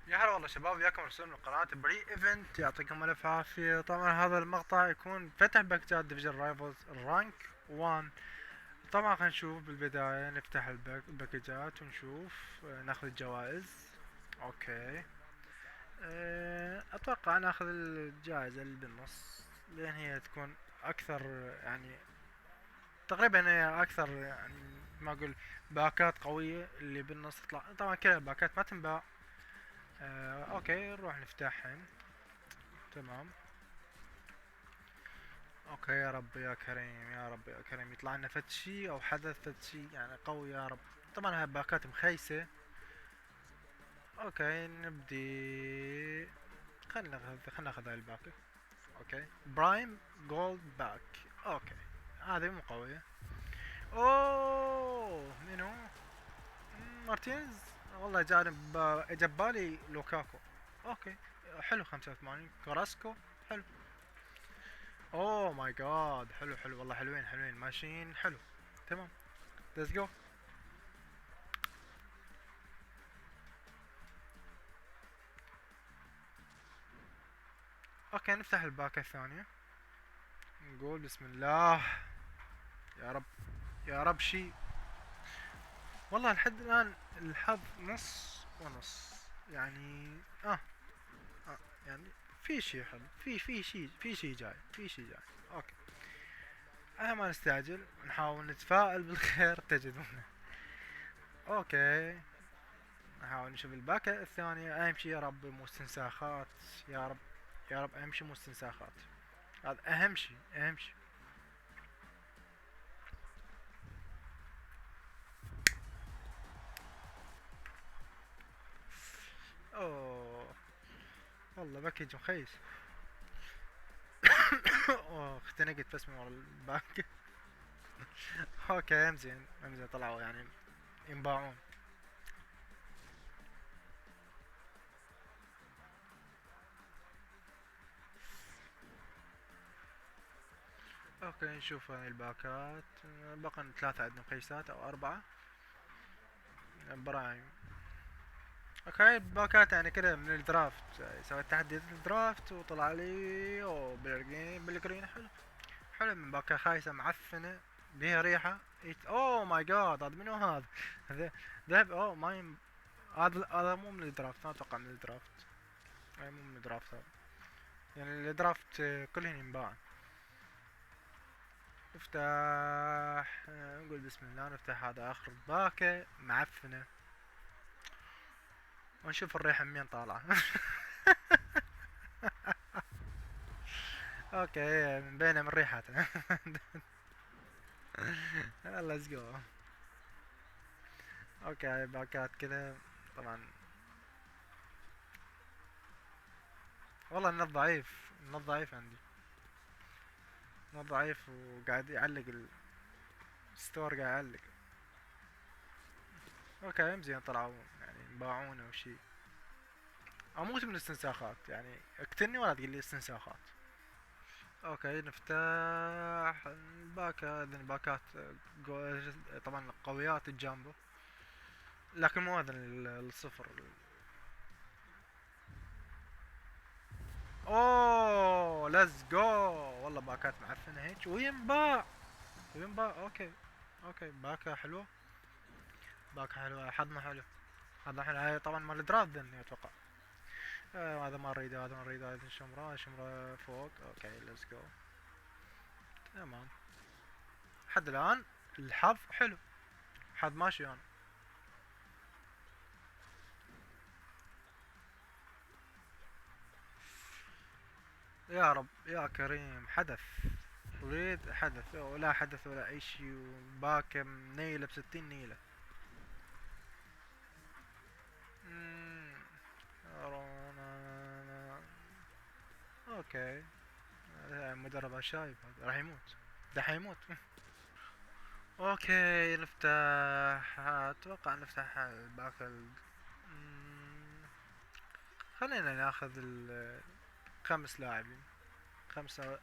يا هلا والله شباب، وياكم رسول من قناة بري ايفنت. يعطيكم الف عافية. طبعا هذا المقطع يكون فتح باكجات ديفيجن رايفلز الرانك 1. طبعا خلينا نشوف بالبداية، نفتح الباكجات ونشوف. ناخذ الجوائز. اوكي. اتوقع ناخذ الجائزة اللي بالنص، لان هي تكون اكثر يعني. تقريبا هي اكثر يعني ما اقول باكات قوية اللي بالنص تطلع. طبعا كل الباكات ما تنباع. اوكي نروح نفتحهم. تمام. اوكي يا رب يا كريم، يا رب يا كريم يطلع لنا فد شي او حدث فد شي يعني قوي يا رب. طبعا هاي باكات مخيسة. اوكي نبدي. خلينا ناخذ هاي الباكة. اوكي برايم جولد باك. اوكي هذه مو قوية. اوه منو؟ مارتينز. والله جانب جبالي لوكاكو. اوكي حلو. 85 كراسكو. حلو. اوه ماي جاد، حلو حلو والله، حلوين حلوين ماشيين حلو. تمام. ليتس جو. اوكي نفتح الباكة الثانية. نقول بسم الله. يا رب. يا رب شي. والله لحد الان الحظ نص ونص يعني. اه, آه. يعني في شي حلو، في شي جاي، في شي جاي. اوكي. ما نستعجل، نحاول نتفائل بالخير تجدونه. اوكي نحاول نشوف الباكة الثانية. اهم شي يا رب مو استنساخات. يا رب. يا رب اهم شي مو استنساخات. هذا اهم شي، اهم شي. اوه والله باكج مخيس. اوه اختنقت بس من ورا الباك. اوكي امزين امزين، طلعوا يعني ينباعون. اوكي نشوف هاي الباكات. بقى ثلاثة عندنا مخيسات او اربعة. برايم. اوكي الباكات يعني كده من الدرافت. سويت تحدي الدرافت وطلع لي اوه بالجرين حلو. حلو من باكا خايسة معفنة. بيها ريحة. اوه ماي جاد، هذا منو هذا؟ هذا ذهب. اوه ما هذا مو من الدرافت، ما اتوقع من الدرافت. اي مو من الدرافت هذا. يعني الدرافت كلهن ينباع. نفتح. نقول بسم الله. نفتح هذا اخر باكة معفنة. ونشوف الريحة من وين طالعة. اوكي مبينة من ريحتها. ليتس جو. اوكي هاي باكات كذا. طبعا والله النت ضعيف، النت ضعيف عندي. النت ضعيف وقاعد يعلق الستور، قاعد يعلق. اوكي زين طلعوا يعني باعونا وشي. اموت من الاستنساخات يعني. اقتلني ولا تقول لي استنساخات. اوكي نفتح الباكة. هذه الباكات طبعا قويات الجامبو، لكن مو هذا الصفر. اوه ليتس جو. والله باكات معفنة هيك وينباع. وينباع. اوكي. اوكي باكة حلوة. باكة حلوة، حظنا حلو. حظنا حلو. هاي طبعا مال دراft ذني اتوقع. هذا ما نريده، هذا ما نريده. هذه شمرة، شمرة فوق. اوكي ليتس جو. تمام. لحد الان الحظ حلو. حظ ماشي يعني. يا رب يا كريم حدث. اريد حدث، ولا حدث ولا اي شي. وباكم نيلة ب60 نيلة. مم. اوكي. مدرب على الشايب هذا راح يموت. ده حيموت. اوكي نفتح. اتوقع نفتح الباك خلينا ناخذ خمس لاعبين.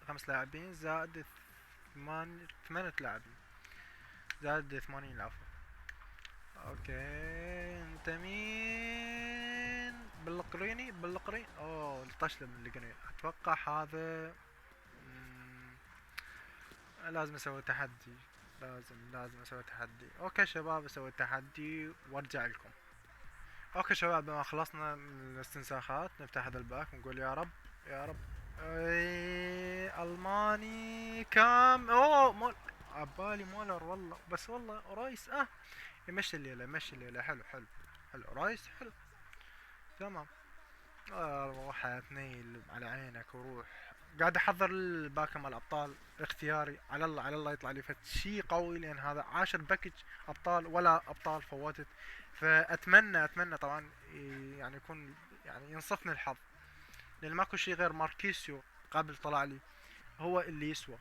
خمس لاعبين زائد 8 لاعبين. زائد 80 العفو. اوكي انت مين؟ بالقرين اوه الطشله من القرين اتوقع هذا. لازم اسوي تحدي. لازم اسوي تحدي. اوكي شباب اسوي تحدي وارجع لكم. اوكي شباب بما خلصنا من الاستنساخات نفتح هذا الباك ونقول يا رب. يا رب. الماني كام اوه مول. عبالي مولر والله بس والله رايس يمشي الليلة يمشي الليلة حلو حلو. حلو رايس حلو. تمام. حياة نيل على عينك وروح. قاعد احضر الباكة مال الابطال اختياري على الله على الله يطلع لي فت شي قوي لان هذا 10 باكج ابطال ولا ابطال فوتت. فاتمنى طبعا يعني يكون يعني ينصفني الحظ لان ماكو شي غير ماركيسيو قبل طلع لي هو اللي يسوى.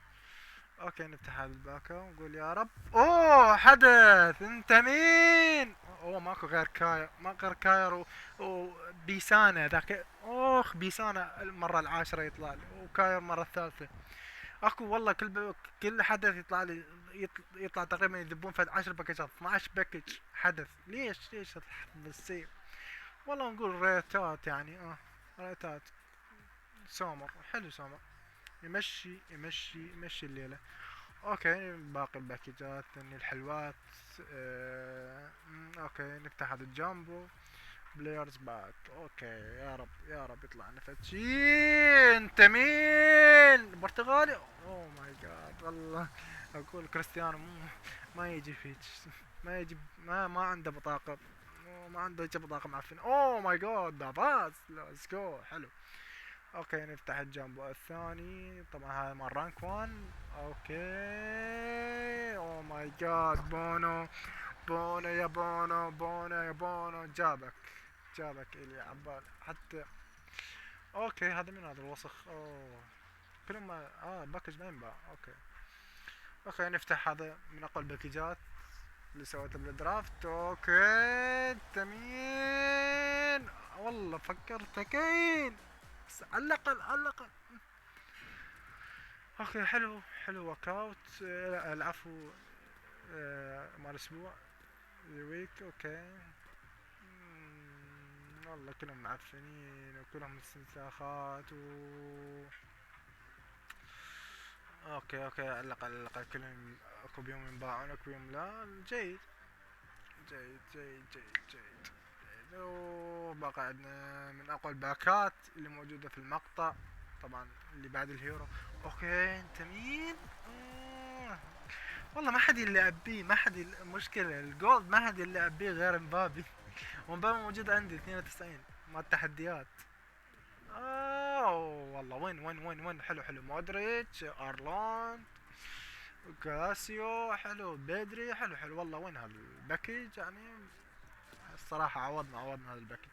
اوكي نفتح هذا الباكا ونقول يا رب. اوه حدث انت مين. اوه ماكو غير كاير ما غير كاير وبيسانة ذاك اخ بيسانة المرة العاشرة يطلع لي وكاير مرة الثالثة. اكو والله كل حدث يطلع لي يطلع تقريبا يذبون فد 10 باكجات 12 باكج حدث. ليش السيف. والله نقول ريتات يعني ريتات. سومر حلو سومر يمشي الليلة. اوكي باقي الباكجات اني الحلوات. اوكي نفتح هذا الجامبو بلايرز باك. اوكي يا رب يا رب يطلع لنا فد شي. انت مين برتغالي. اوه ماي جاد والله اقول كريستيانو ما يجي فيك. ما يجي ما عنده بطاقة. ما عنده بطاقة معفنة. اوه ماي جاد ده باس ليتس جو حلو. اوكي نفتح الجامبو الثاني طبعا هذا مال رانك 1. اوكي اوه ماي جاد بونو يا بونو جابك الي عبال حتى. اوكي هذا من هذا الوسخ اوه كلهم باكج ما ينباع. اوكي نفتح هذا من اقوى الباكجات اللي سويته بالدرافت. اوكي تمين والله فكرت كين بس على الاقل. اوكي حلو ورك اوت. العفو. مال اسبوع ويك. اوكي. والله كلهم معفنين وكلهم استنساخات اوكي على الاقل كلهم اكو بيوم ينباعون اكو بيوم لا. جيد. وبقى عندنا من اقوى الباكات اللي موجودة في المقطع طبعا اللي بعد الهيرو. اوكي انت مين. والله ما حد يلعب بيه ما حد المشكلة الجولد ما حد يلعب بيه غير مبابي. ومبابي موجود عندي 92 مع التحديات. والله وين حلو مودريتش ارلاند كاسيو حلو بدري حلو والله وين هذا الباكج يعني. الصراحة عوضنا هذا الباكج.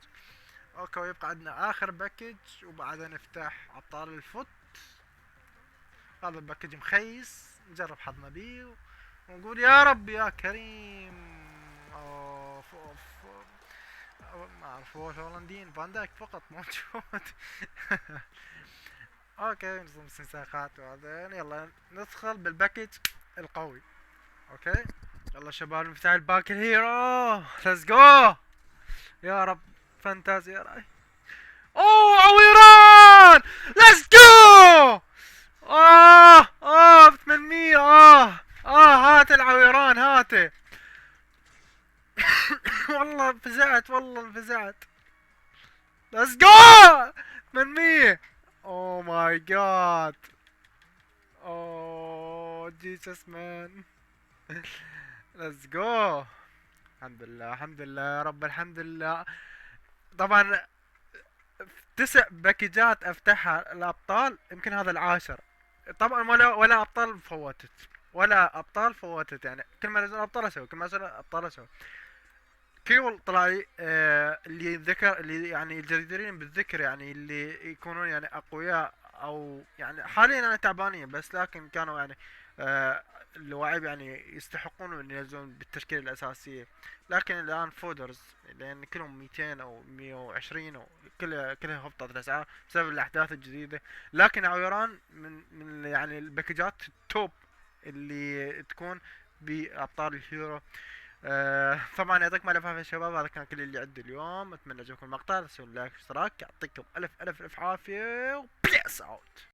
اوكي ويبقى عندنا اخر باكج وبعدها نفتح ابطال الفوت. هذا الباكج مخيس نجرب حظنا بيه ونقول يا رب يا كريم. اوف ما اعرفوش هولنديين فان دايك فقط موجود. اوكي نظام استنساخات وهذا يلا ندخل بالباكج القوي. اوكي يلا شباب نفتح الباك الهيرو ليتس جو. يا رب فانتازيا راي. اوه عويران ليتس جو. 800 هات العويران هاته. والله فزعت. ليتس جو 800. اوه ماي جاد. اوه جيسس مان. ليتس جو. الحمد لله يا رب الحمد لله. طبعا 9 باكجات افتحها الابطال يمكن هذا العاشر. طبعا ولا ابطال فوتت يعني كل ما نزل ابطال اسوي. كيول طلع لي اللي ذكر اللي يعني الجديرين بالذكر يعني اللي يكونون يعني اقوياء او يعني حاليا انا تعبانين بس لكن كانوا يعني اللواعب يعني يستحقون ان ينزلون بالتشكيلة الاساسية. لكن الان فودرز لان كلهم 200 او 120 او كلها هبطت الاسعار بسبب الاحداث الجديدة. لكن عويران من يعني الباكجات التوب اللي تكون بابطال الهيرو. طبعا يعطيكم الف عافيه يا شباب، هذا كان كل اللي عندي اليوم. اتمنى عجبكم المقطع، لا تنسون لايك واشتراك. يعطيكم الف الف الف عافيه وبيس اوت.